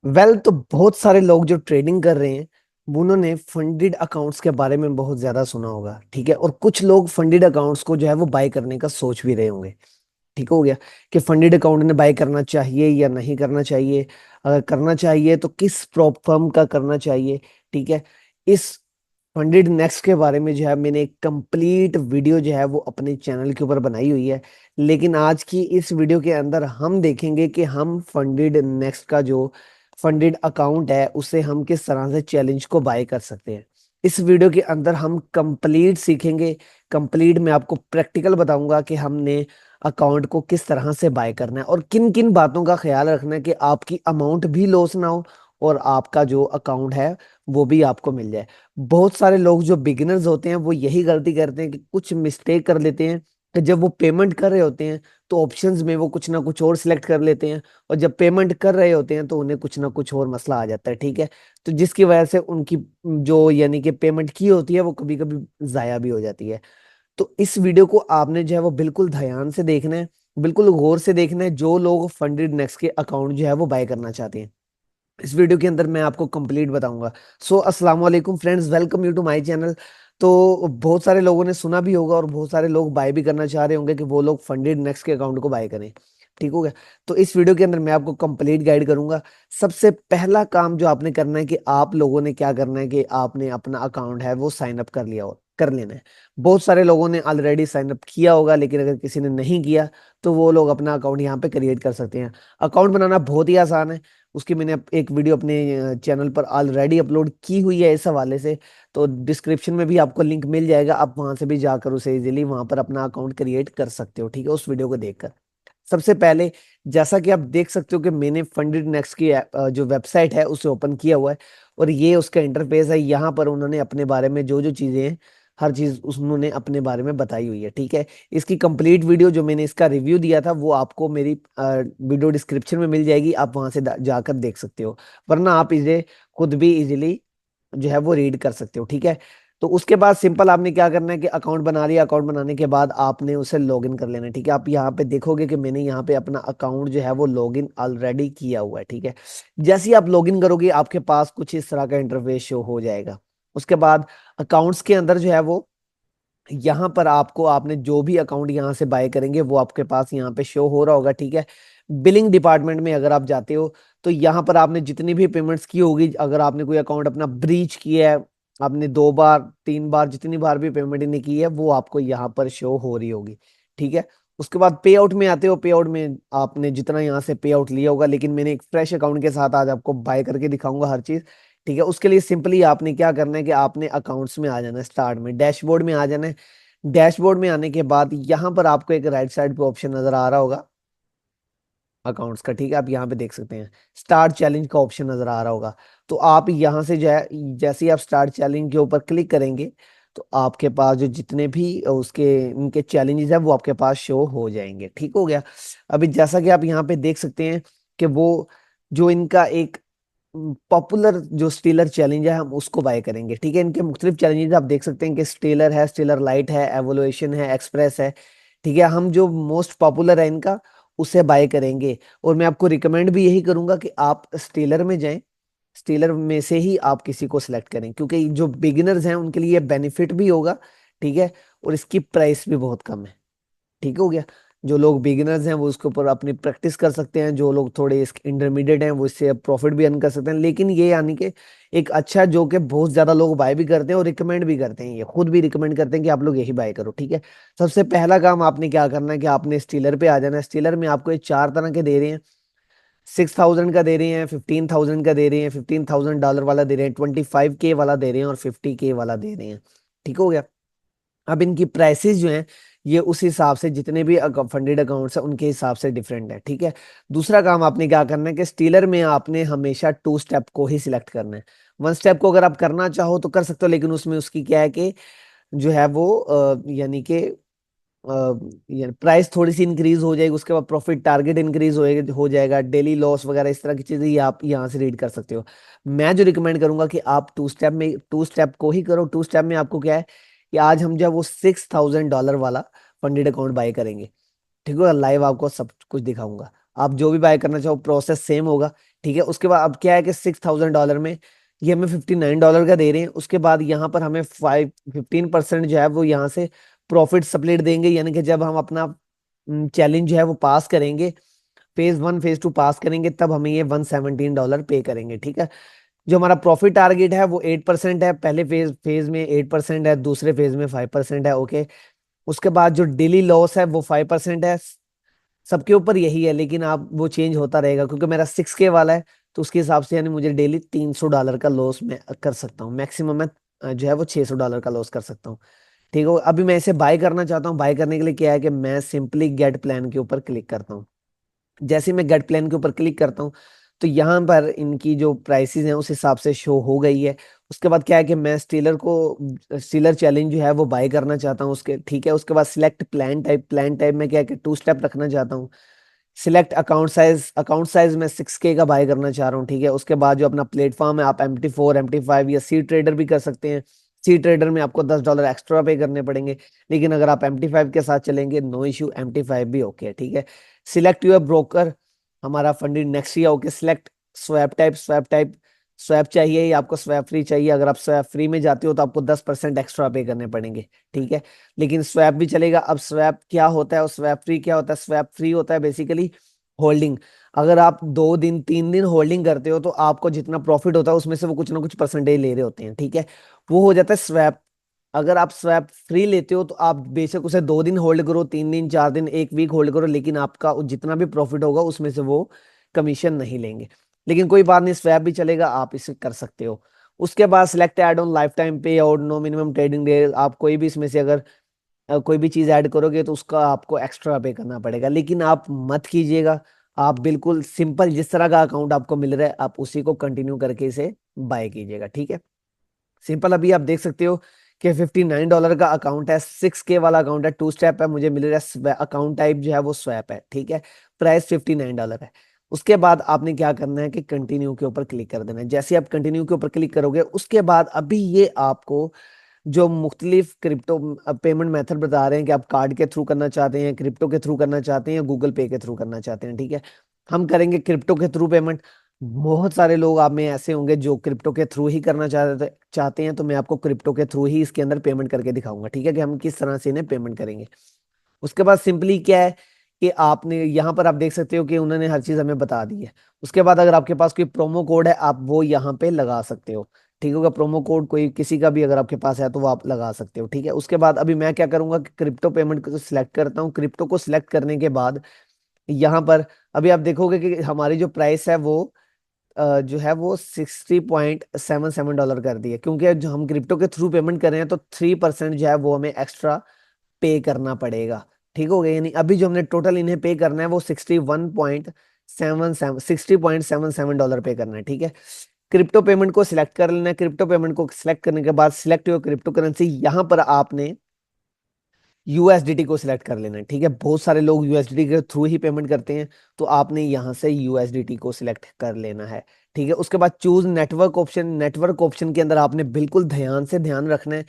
तो बहुत सारे लोग जो ट्रेडिंग कर रहे हैं वो उन्होंने फंडेड अकाउंट्स के बारे में बहुत ज्यादा सुना होगा। ठीक है, और कुछ लोग फंडेड अकाउंट्स को जो है वो बाय करने का सोच भी रहे होंगे। ठीक हो गया कि फंडेड अकाउंट ने बाय करना चाहिए या नहीं करना चाहिए। अगर करना चाहिए तो किस प्रॉप फर्म का करना चाहिए। ठीक है, इस फंडेड नेक्स्ट के बारे में जो है मैंने एक कंप्लीट वीडियो जो है वो अपने चैनल के ऊपर बनाई हुई है। लेकिन आज की इस वीडियो के अंदर हम देखेंगे कि हम फंडेड नेक्स्ट का जो फंडेड अकाउंट है उसे हम किस तरह से चैलेंज को बाय कर सकते हैं। इस वीडियो के अंदर हम कंप्लीट सीखेंगे। कंप्लीट मैं आपको प्रैक्टिकल बताऊंगा कि हमने अकाउंट को किस तरह से बाय करना है और किन किन बातों का ख्याल रखना है कि आपकी अमाउंट भी लॉस ना हो और आपका जो अकाउंट है वो भी आपको मिल जाए। बहुत सारे लोग जो बिगिनर्स होते हैं वो यही गलती करते हैं कि कुछ मिस्टेक कर लेते हैं कि जब वो पेमेंट कर रहे होते हैं तो ऑप्शंस में वो कुछ ना कुछ और सिलेक्ट कर लेते हैं, और जब पेमेंट कर रहे होते हैं तो उन्हें कुछ ना कुछ और मसला आ जाता है। ठीक है, तो जिसकी वजह से उनकी जो यानी कि पेमेंट की होती है वो कभी कभी जाया भी हो जाती है। तो इस वीडियो को आपने जो है वो बिल्कुल ध्यान से देखना है, बिल्कुल गौर से देखना है जो लोग फंडेड नेक्स्ट के अकाउंट जो है वो बाय करना चाहते हैं। इस वीडियो के अंदर मैं आपको कंप्लीट बताऊंगा। अस्सलाम वालेकुम friends, welcome you to my channel. तो बहुत सारे लोगों ने सुना भी होगा और बहुत सारे लोग बाय भी करना चाह रहे होंगे कि वो लोग फंडेड नेक्स्ट के अकाउंट को बाय करें। ठीक हो गया, तो इस वीडियो के अंदर मैं आपको कंप्लीट गाइड करूंगा। सबसे पहला काम जो आपने करना है कि आप लोगों ने क्या करना है कि आपने अपना अकाउंट है वो साइन अप कर लिया हो, कर लेना है। बहुत सारे लोगों ने ऑलरेडी साइन अप किया होगा, लेकिन अगर किसी ने नहीं किया तो वो लोग अपना अकाउंट यहाँ पे क्रिएट कर सकते हैं। अकाउंट बनाना बहुत ही आसान है। उसकी मैंने एक वीडियो अपने चैनल पर ऑलरेडी अपलोड की हुई है इस हवाले से। तो डिस्क्रिप्शन में भी आपको लिंक मिल जाएगा, आप वहां से भी जाकर उसे इजीली वहां पर अपना अकाउंट क्रिएट कर सकते हो। ठीक है, उस वीडियो को देखकर सबसे पहले जैसा कि आप देख सकते हो कि मैंने फंडेड नेक्स्ट की जो वेबसाइट है उसे ओपन किया हुआ है, और ये उसका इंटरफेस है। यहाँ पर उन्होंने अपने बारे में जो जो चीजें हैं हर चीज उन्होंने अपने बारे में बताई हुई है। ठीक है, इसकी कंप्लीट वीडियो जो मैंने इसका रिव्यू दिया था वो आपको मेरी वीडियो डिस्क्रिप्शन में मिल जाएगी, आप वहां से जाकर देख सकते हो, वरना आप इसे खुद भी इजीली जो है वो रीड कर सकते हो। ठीक है, तो उसके बाद सिंपल आपने क्या करना है कि अकाउंट बना लिया। अकाउंट बनाने के बाद आपने उसे लॉगिन कर लेना है। ठीक है, आप यहाँ पे देखोगे कि मैंने यहाँ पे अपना अकाउंट जो है वो लॉगिन ऑलरेडी किया हुआ है। ठीक है, जैसे ही आप लॉगिन करोगे आपके पास कुछ इस तरह का इंटरफेस शो हो जाएगा। उसके बाद अकाउंट्स के अंदर जो है वो यहाँ पर आपको आपने जो भी अकाउंट यहाँ से बाय करेंगे वो आपके पास यहाँ पे शो हो रहा होगा। ठीक है, बिलिंग डिपार्टमेंट में अगर आप जाते हो तो यहाँ पर आपने जितनी भी पेमेंट्स की होगी, अगर आपने कोई अकाउंट अपना ब्रीच किया है, आपने 2 बार 3 बार जितनी बार भी पेमेंट इन्हें की है वो आपको यहाँ पर शो हो रही होगी। ठीक है, उसके बाद पे आउट में आते हो। पे आउट में आपने जितना यहाँ से पे आउट लिया होगा, लेकिन मैंने एक फ्रेश अकाउंट के साथ आज आपको बाय करके दिखाऊंगा हर चीज। ठीक है, उसके लिए सिंपली आपने क्या करना है कि आपने अकाउंट्स में आ जाना है, स्टार्ट में डैशबोर्ड में आ जाना है। डैशबोर्ड में आने के बाद यहाँ पर आपको एक राइट साइड पे ऑप्शन नजर आ रहा होगा अकाउंट्स का। ठीक है, आप यहाँ पे देख सकते हैं स्टार्ट चैलेंज का ऑप्शन नजर आ रहा होगा। तो आप यहाँ से जैसे ही आप स्टार्ट चैलेंज के ऊपर क्लिक करेंगे तो आपके पास जो जितने भी उसके इनके चैलेंजेस है वो आपके पास शो हो जाएंगे। ठीक हो गया, अभी जैसा कि आप यहाँ पे देख सकते हैं कि वो जो इनका एक पॉपुलर जो स्टीलर चैलेंज है हम उसको बाय करेंगे। ठीक है, इनके मुख्तलिफ चैलेंजेस आप देख सकते हैं कि स्टीलर है, स्टीलर लाइट है, एवोल्यूशन है, एक्सप्रेस है। ठीक है, हम जो मोस्ट पॉपुलर है इनका उसे बाय करेंगे, और मैं आपको रिकमेंड भी यही करूंगा कि आप स्टीलर में जाएं। स्टीलर में से ही आप किसी को सिलेक्ट करें क्योंकि जो बिगिनर्स हैं उनके लिए बेनिफिट भी होगा। ठीक है, और इसकी प्राइस भी बहुत कम है। ठीक हो गया, जो लोग बिगिनर्स हैं वो उसके ऊपर अपनी प्रैक्टिस कर सकते हैं, जो लोग थोड़े इंटरमीडिएट हैं वो इससे प्रॉफिट भी अर्न कर सकते हैं। लेकिन ये यानी कि एक अच्छा जो कि बहुत ज्यादा लोग बाय भी करते हैं और रिकमेंड भी करते हैं, ये खुद भी रिकमेंड करते हैं कि आप लोग यही बाय करो। ठीक है, सबसे पहला काम आपने क्या करना है कि आपने स्टीलर पे आ जाना है। स्टीलर में आपको ये 4 तरह के दे रहे हैं। 6,000 का दे रहे हैं, 15,000 का दे रहे हैं, $15,000 वाला दे रहे हैं, 25K वाला दे रहे हैं और 50K वाला दे रहे हैं। ठीक हो गया, अब इनकी प्राइसेस जो हैं ये उस हिसाब से जितने भी फंडेड अकाउंट्स हैं उनके हिसाब से डिफरेंट है। ठीक है, दूसरा काम आपने क्या करना है कि स्टीलर में आपने हमेशा 2 स्टेप को ही सिलेक्ट करना है। 1 स्टेप को अगर आप करना चाहो तो कर सकते हो, लेकिन उसमें उसकी क्या है कि जो है वो यानी कि प्राइस थोड़ी सी इंक्रीज हो जाएगी, उसके बाद प्रॉफिट टारगेट इंक्रीज हो जाएगा, डेली लॉस वगैरह इस तरह की चीजें ये आप यहाँ से रीड कर सकते हो। मैं जो रिकमेंड करूंगा कि आप 2 स्टेप को ही करो। 2 स्टेप में आपको क्या है कि आज हम जो है वो $6,000 वाला फंडेड अकाउंट बाय करेंगे। ठीक है, लाइव आपको सब कुछ दिखाऊंगा। आप जो भी बाय करना चाहो प्रोसेस सेम होगा, ठीक है। उसके बाद अब क्या है कि $6,000 में ये हमें $59 का दे रहे हैं। उसके बाद यहाँ पर हमें 15% जो है वो यहाँ से प्रॉफिट स्प्लिट देंगे, यानी कि जब हम अपना चैलेंज जो है वो पास करेंगे, फेज 1 फेज 2 पास करेंगे, तब हमें ये $117 पे करेंगे। ठीक है। जो हमारा प्रॉफिट टारगेट है वो 8% है, पहले फेज में 8% है, दूसरे फेज में 5% है। ओके। उसके बाद जो डेली लॉस है वो 5% है। सबके ऊपर यही है, लेकिन आप वो चेंज होता रहेगा क्योंकि मेरा 6K वाला है, तो उसके हिसाब से यानी मुझे डेली $300 का लॉस मैं कर सकता हूँ। मैक्सिमम मैं जो है वो $600 का लॉस कर सकता हूँ। ठीक है। अभी मैं इसे बाय करना चाहता हूँ। बाय करने के लिए क्या है कि मैं सिंपली गेट प्लान के ऊपर क्लिक करता हूँ। जैसे ही मैं गेट प्लान के ऊपर क्लिक करता हूँ तो यहाँ पर इनकी जो प्राइसेस हैं उस हिसाब से शो हो गई है। उसके बाद क्या है कि मैं स्टीलर चैलेंज जो है वो बाय करना चाहता हूँ उसके। ठीक है। उसके बाद सिलेक्ट प्लान टाइप में क्या है कि 2 स्टेप रखना चाहता हूँ। सिलेक्ट अकाउंट साइज मैं 6K का बाय करना चाह रहा हूँ। ठीक है। उसके बाद जो अपना प्लेटफॉर्म है, आप MT4 MT5 या सी ट्रेडर भी कर सकते हैं। सी ट्रेडर में आपको $10 एक्स्ट्रा पे करने पड़ेंगे, लेकिन अगर आप MT5 के साथ चलेंगे नो इश्यू, MT5 भी ओके है। ठीक है। सिलेक्ट यूर ब्रोकर, हमारा funded next year okay. Select swap type swap चाहिए या आपको स्वैप फ्री चाहिए। अगर आप स्वैप फ्री में जाते हो तो आपको 10% एक्स्ट्रा पे करने पड़ेंगे। ठीक है। लेकिन स्वैप भी चलेगा। अब स्वैप क्या होता है और स्वैप फ्री क्या होता है? स्वैप फ्री होता है बेसिकली होल्डिंग। अगर आप 2 दिन 3 दिन होल्डिंग करते हो तो आपको जितना प्रॉफिट होता है उसमें से वो कुछ ना कुछ परसेंटेज ले रहे होते हैं। ठीक है। वो हो जाता है स्वैप। अगर आप स्वैप फ्री लेते हो तो आप बेशक उसे 2 दिन होल्ड करो, 3 दिन 4 दिन 1 वीक होल्ड करो, लेकिन आपका जितना भी प्रॉफिट होगा उसमें से वो कमीशन नहीं लेंगे। लेकिन कोई बात नहीं, स्वैप भी चलेगा, आप इसे कर सकते हो। उसके बाद select add on lifetime payout, no minimum trading day. आप कोई भी इसमें से अगर कोई भी चीज ऐड करोगे तो उसका आपको एक्स्ट्रा पे करना पड़ेगा, लेकिन आप मत कीजिएगा। आप बिल्कुल सिंपल जिस तरह का अकाउंट आपको मिल रहा है आप उसी को कंटिन्यू करके इसे बाय कीजिएगा। ठीक है। सिंपल अभी आप देख सकते हो कि $59 का अकाउंट है, 6K वाला अकाउंट है, 2 स्टेप है, मुझे मिल रहा है अकाउंट टाइप जो है वो स्वैप है। ठीक है। प्राइस $59 है। उसके बाद आपने क्या करना है कि कंटिन्यू के ऊपर क्लिक कर देना है। जैसे आप कंटिन्यू के ऊपर क्लिक करोगे उसके बाद अभी ये आपको जो मुख्तलिफ क्रिप्टो पेमेंट मेथड बता रहे हैं कि आप कार्ड के थ्रू करना चाहते हैं, क्रिप्टो के थ्रू करना चाहते हैं या गूगल पे के थ्रू करना चाहते हैं। ठीक है। हम करेंगे क्रिप्टो के थ्रू पेमेंट। बहुत सारे लोग आप में ऐसे होंगे जो क्रिप्टो के थ्रू ही करना चाहते हैं, तो मैं आपको क्रिप्टो के थ्रू ही इसके अंदर पेमेंट करके दिखाऊंगा। ठीक है कि हम किस तरह से इन्हें पेमेंट करेंगे। उसके बाद सिंपली क्या है कि आपने यहाँ पर आप देख सकते हो कि उन्होंने हर चीज हमें बता दी है। उसके बाद अगर आपके पास कोई प्रोमो कोड है आप वो यहाँ पे लगा सकते हो। ठीक होगा। प्रोमो कोड कोई किसी का भी अगर आपके पास है तो वो आप लगा सकते हो। ठीक है। उसके बाद अभी मैं क्या करूंगा कि क्रिप्टो पेमेंट को सिलेक्ट करता हूँ। क्रिप्टो को सिलेक्ट करने के बाद यहाँ पर अभी आप देखोगे कि हमारी जो प्राइस है वो जो है वो $60.77 कर दी है, क्योंकि जो हम क्रिप्टो के थ्रू पेमेंट कर रहे हैं तो 3% जो है वो हमें एक्स्ट्रा पे करना पड़ेगा। ठीक हो गया। यानी अभी जो हमने टोटल इन्हें पे करना है वो 60.77 पे करना है। ठीक है। क्रिप्टो पेमेंट को सिलेक्ट कर लेना है। क्रिप्टो पेमेंट को सिलेक्ट करने के बाद सिलेक्ट योर क्रिप्टो करेंसी, यहाँ पर आपने यूएसडीटी को सिलेक्ट कर लेना है। ठीक है। बहुत सारे लोग यूएसडीटी के थ्रू ही पेमेंट करते हैं, तो आपने यहाँ से यूएसडीटी को सिलेक्ट कर लेना है। ठीक है। उसके बाद choose network option. Network option के अंदर आपने बिल्कुल ध्यान रखना है।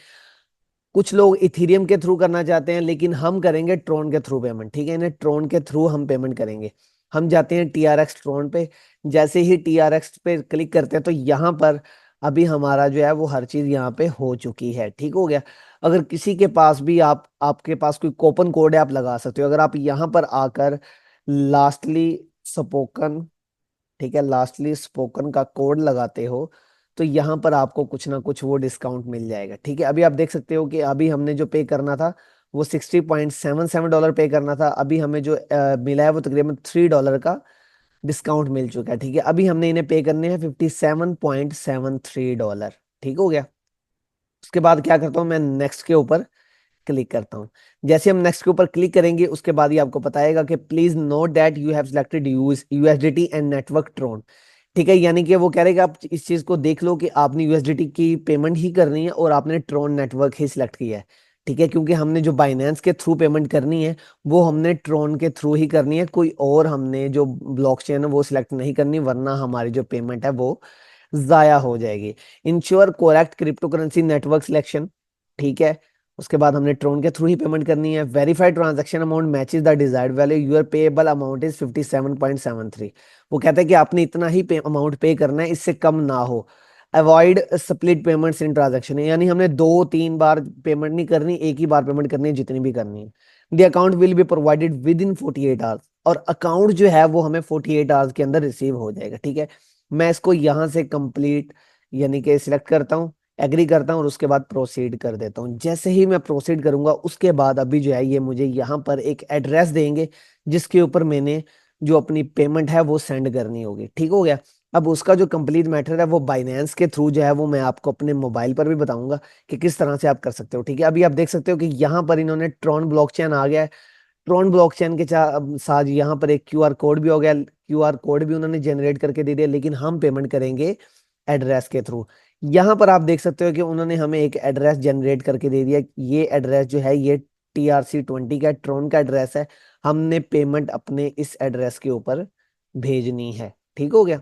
कुछ लोग इथीरियम के थ्रू करना चाहते हैं, लेकिन हम करेंगे ट्रोन के थ्रू पेमेंट। ठीक है। इन्हें ट्रोन के थ्रू हम पेमेंट करेंगे। हम जाते हैं TRX ट्रोन पे। जैसे ही TRX पे क्लिक करते हैं तो यहाँ पर अभी हमारा जो है वो हर चीज यहाँ पे हो चुकी है। ठीक हो गया। अगर किसी के पास भी आपके पास कोई कूपन कोड है आप लगा सकते हो। अगर आप यहाँ पर आकर लास्टली स्पोकन, ठीक है, लास्टली स्पोकन का कोड लगाते हो तो यहाँ पर आपको कुछ ना कुछ वो डिस्काउंट मिल जाएगा। ठीक है। अभी आप देख सकते हो कि अभी हमने जो पे करना था वो $60.77 पे करना था। अभी हमें जो मिला है वो तकरीबन $3 का डिस्काउंट मिल चुका है। ठीक है। अभी हमने इन्हें पे करने हैं $57.73। ठीक हो गया। उसके बाद क्या करता हूँ मैं नेक्स्ट के ऊपर क्लिक करता हूँ। जैसे हम नेक्स्ट के ऊपर क्लिक करेंगे उसके बाद ही आपको बताएगा कि please note that you have selected USDT and network Tron. ठीक है। यानी कि वो कह रहे हैं कि आप इस चीज को देख लो कि आपने यूएसडीटी की पेमेंट ही करनी है और आपने ट्रोन नेटवर्क ही सिलेक्ट किया है। ठीक है। क्योंकि हमने जो बाइनेंस के थ्रू पेमेंट करनी है वो हमने ट्रोन के थ्रू ही करनी है, कोई और हमने जो ब्लॉकचेन है वो सिलेक्ट नहीं करनी, वरना हमारी जो पेमेंट है वो जाया हो जाएगी। Ensure correct crypto currency network selection. ठीक है। उसके बाद हमने ट्रोन के थ्रू ही पेमेंट करनी है। Verified transaction amount matches the desired value, your payable amount is 57.73। वो कहता है कि आपने इतना ही अमाउंट पे करना है, इससे कम ना हो। Avoid split payments in transaction, यानी हमने 2-3 बार पेमेंट नहीं करनी, एक ही बार पेमेंट करनी है जितनी भी करनी है। The account will be provided with in 48 hours, और अकाउंट जो है वो हमें 48 आवर्स के अंदर रिसीव हो जाएगा। ठीक है, मैं इसको यहाँ से कंप्लीट यानी कि सिलेक्ट करता हूँ, एग्री करता हूँ और उसके बाद प्रोसीड कर देता हूँ। जैसे ही मैं प्रोसीड करूंगा उसके बाद अभी जो है ये मुझे यहाँ पर एक एड्रेस देंगे जिसके ऊपर मैंने जो अपनी पेमेंट है वो सेंड करनी होगी। ठीक हो गया। अब उसका जो कंप्लीट मैटर है वो बाइनेंस के थ्रू जो है वो मैं आपको अपने मोबाइल पर भी बताऊंगा कि किस तरह से आप कर सकते हो। ठीक है, अभी आप देख सकते हो कि यहाँ पर इन्होंने ट्रॉन ब्लॉकचेन आ गया है। ट्रॉन ब्लॉकचेन के साथ यहाँ पर एक क्यूआर कोड भी हो गया, क्यूआर कोड भी उन्होंने जनरेट करके दे दिया, लेकिन हम पेमेंट करेंगे एड्रेस के थ्रू। यहाँ पर आप देख सकते हो कि उन्होंने हमें एक एड्रेस जनरेट करके दे दिया। ये एड्रेस जो है ये TRC20 का ट्रॉन का एड्रेस है। हमने पेमेंट अपने इस एड्रेस के ऊपर भेजनी है। ठीक हो गया।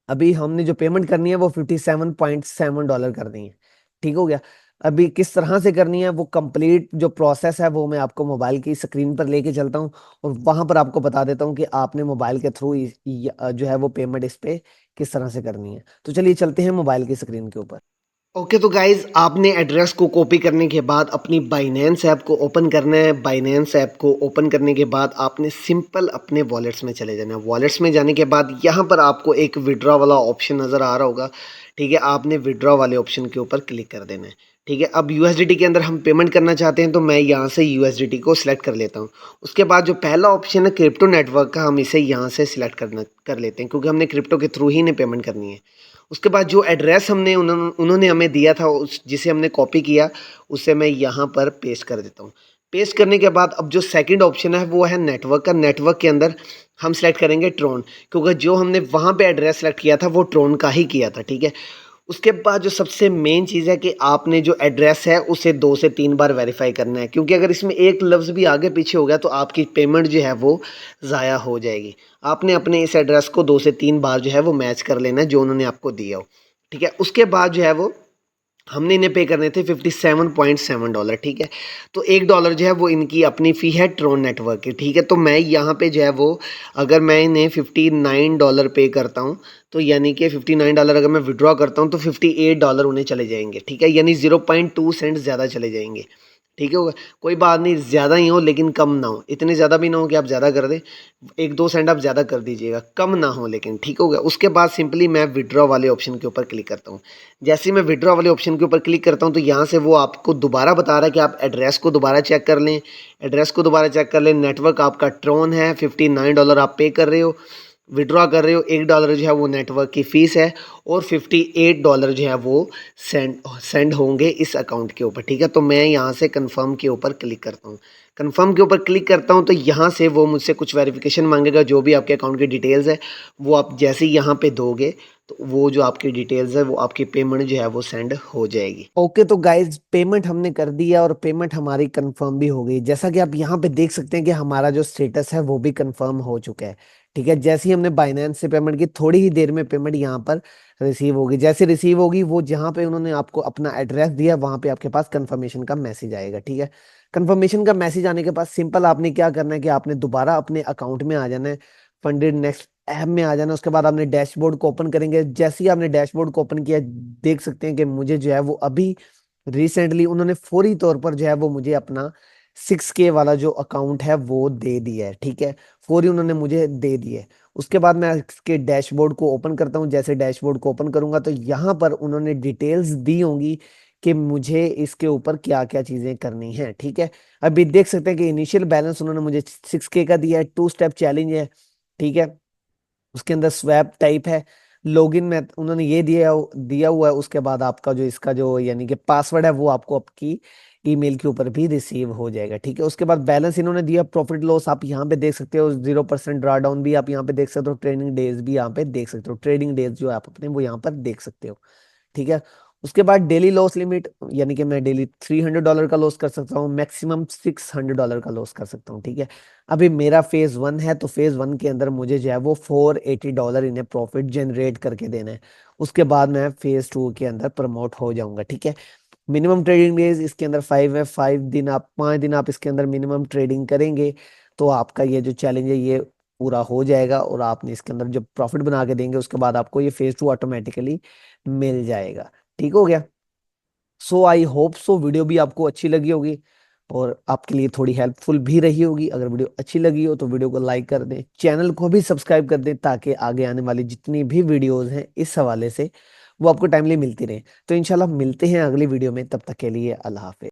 अभी हमने जो पेमेंट करनी है वो $57.7 करनी है। ठीक हो गया। अभी किस तरह से करनी है वो कंप्लीट जो प्रोसेस है वो मैं आपको मोबाइल की स्क्रीन पर लेके चलता हूँ और वहां पर आपको बता देता हूँ कि आपने मोबाइल के थ्रू जो है वो पेमेंट इस पे किस तरह से करनी है। तो चलिए चलते हैं मोबाइल की स्क्रीन के ऊपर। ओके, तो गाइज आपने एड्रेस को कॉपी करने के बाद अपनी बाइनेंस ऐप को ओपन करना है। बाइनेंस ऐप को ओपन करने के बाद आपने सिंपल अपने वॉलेट्स में चले जाना है। वॉलेट्स में जाने के बाद यहाँ पर आपको एक विड्रॉ वाला ऑप्शन नज़र आ रहा होगा। ठीक है, आपने विड्रॉ वाले ऑप्शन के ऊपर क्लिक कर देना है। ठीक है, अब USDT के अंदर हम पेमेंट करना चाहते हैं तो मैं यहाँ से USDT को सिलेक्ट कर लेता हूँ। उसके बाद जो पहला ऑप्शन है क्रिप्टो नेटवर्क का, हम इसे यहाँ से सिलेक्ट कर लेते हैं क्योंकि हमने क्रिप्टो के थ्रू ही ने पेमेंट करनी है। उसके बाद जो एड्रेस हमने उन्होंने हमें दिया था, उस जिसे हमने कॉपी किया, उसे मैं यहाँ पर पेस्ट कर देता हूँ। पेस्ट करने के बाद अब जो सेकंड ऑप्शन है वो है नेटवर्क का। नेटवर्क के अंदर हम सेलेक्ट करेंगे ट्रोन, क्योंकि जो हमने वहाँ पे एड्रेस सेलेक्ट किया था वो ट्रोन का ही किया था। ठीक है, उसके बाद जो सबसे मेन चीज़ है कि आपने जो एड्रेस है उसे 2 से 3 बार वेरीफाई करना है, क्योंकि अगर इसमें एक लफ्ज़ भी आगे पीछे हो गया तो आपकी पेमेंट जो है वो ज़ाया हो जाएगी। आपने अपने इस एड्रेस को 2 से 3 बार जो है वो मैच कर लेना है जो उन्होंने आपको दिया हो। ठीक है, उसके बाद जो है वो हमने इन्हें पे करने थे $57.7। ठीक है, तो $1 जो है वो इनकी अपनी फ़ी है ट्रोन नेटवर्क की। ठीक है, तो मैं यहाँ पे जो है वो अगर मैं इन्हें $59 पे करता हूँ तो यानी कि $59 अगर मैं विड्रॉ करता हूँ तो $58 उन्हें चले जाएंगे। ठीक है, यानी 0.2 सेंट ज़्यादा चले जाएंगे। ठीक है, होगा कोई बात नहीं, ज़्यादा ही हो लेकिन कम ना हो, इतने ज़्यादा भी ना हो कि आप ज़्यादा कर दें। 1-2 सेंट आप ज़्यादा कर दीजिएगा, कम ना हो लेकिन। ठीक हो गया। उसके बाद सिंपली मैं विड्रॉ वाले ऑप्शन के ऊपर क्लिक करता हूँ। जैसे ही मैं विड्रॉ वाले ऑप्शन के ऊपर क्लिक करता हूँ तो यहाँ से वो आपको दोबारा बता रहा है कि आप एड्रेस को दोबारा चेक कर लें। एड्रेस को दोबारा चेक कर लें। नेटवर्क आपका ट्रोन है, $59 आप पे कर रहे हो, विड्रॉ कर रहे हो। $1 जो है वो नेटवर्क की फ़ीस है और $58 जो है वो सेंड होंगे इस अकाउंट के ऊपर। ठीक है, तो मैं यहाँ से कंफर्म के ऊपर क्लिक करता हूँ। कंफर्म के ऊपर क्लिक करता हूँ तो यहाँ से वो मुझसे कुछ वेरिफिकेशन मांगेगा, जो भी आपके अकाउंट की डिटेल्स है वो आप जैसे ही यहाँ पे दोगे तो वो जो आपकी डिटेल्स है वो आपकी पेमेंट जो है वो सेंड हो जाएगी। ओके, तो गाइज पेमेंट हमने कर दिया और पेमेंट हमारी कंफर्म भी हो गई। जैसा कि आप यहाँ पे देख सकते हैं कि हमारा जो स्टेटस है वो भी कंफर्म हो चुका है। ठीक है, जैसे ही हमने बाइनेंस से पेमेंट की थोड़ी ही देर में पेमेंट यहाँ पर रिसीव होगी। जैसे रिसीव होगी वो जहाँ पे उन्होंने आपको अपना एड्रेस दिया वहाँ पे आपके पास कंफर्मेशन का मैसेज आएगा। ठीक है, कंफर्मेशन का मैसेज आने के बाद सिंपल आपने क्या करना है कि आपने दोबारा अपने अकाउंट में आ जाना है, फंडेड नेक्स्ट ऐप में आ जाना। उसके बाद आपने डैशबोर्ड को ओपन करेंगे। जैसे ही आपने डैशबोर्ड को ओपन किया देख सकते हैं कि मुझे जो है वो अभी रिसेंटली उन्होंने फौरी तौर पर जो है वो मुझे अपना 6K वाला जो अकाउंट है वो दे दिया है। ठीक है, फौरी उन्होंने मुझे दे दिया है। उसके बाद मैं इसके डैशबोर्ड को ओपन करता हूँ। जैसे डैशबोर्ड को ओपन करूंगा तो यहाँ पर उन्होंने डिटेल्स दी होंगी कि मुझे इसके ऊपर क्या क्या चीजें करनी है। ठीक है, अभी देख सकते हैं कि इनिशियल बैलेंस उन्होंने मुझे 6K का दिया है। 2 स्टेप चैलेंज है। ठीक है, उसके अंदर स्वैप टाइप है। लॉगिन में उन्होंने ये दिया हुआ है। उसके बाद आपका जो इसका जो यानी कि पासवर्ड है वो आपको आपकी ईमेल के ऊपर भी रिसीव हो जाएगा। ठीक है, उसके बाद बैलेंस इन्होंने दिया। प्रॉफिट लॉस आप यहाँ पे देख सकते हो, 0% ड्रा डाउन भी आप यहाँ पे देख सकते हो, ट्रेडिंग डेज भी यहाँ पे देख सकते हो, ट्रेडिंग डेज जो आप अपने वो यहाँ पर देख सकते हो। ठीक है, उसके बाद डेली लॉस लिमिट यानी कि मैं डेली $300 का लॉस कर सकता हूँ, मैक्सिमम $600 का लॉस कर सकता हूँ। ठीक है, अभी मेरा फेज 1 है तो फेज 1 के अंदर मुझे जो है वो $480 इन्हें प्रॉफिट जनरेट करके देना है। उसके बाद मैं फेज 2 के अंदर प्रमोट हो जाऊंगा। ठीक है, मिनिमम ट्रेडिंग डेज इसके अंदर 5 है। 5 दिन आप 5 दिन आप इसके अंदर मिनिमम ट्रेडिंग करेंगे तो आपका ये जो चैलेंज है ये पूरा हो जाएगा, और आपने इसके अंदर जब प्रॉफिट बना के देंगे उसके बाद आपको ये फेज 2 ऑटोमेटिकली मिल जाएगा। ठीक हो गया। सो आई होप सो वीडियो भी आपको अच्छी लगी होगी और आपके लिए थोड़ी हेल्पफुल भी रही होगी। अगर वीडियो अच्छी लगी हो तो वीडियो को लाइक कर दें, चैनल को भी सब्सक्राइब कर दें, ताकि आगे आने वाली जितनी भी वीडियोस हैं इस हवाले से वो आपको टाइमली मिलती रहे। तो इंशाल्लाह मिलते हैं अगली वीडियो में, तब तक के लिए अल्लाह हाफिज।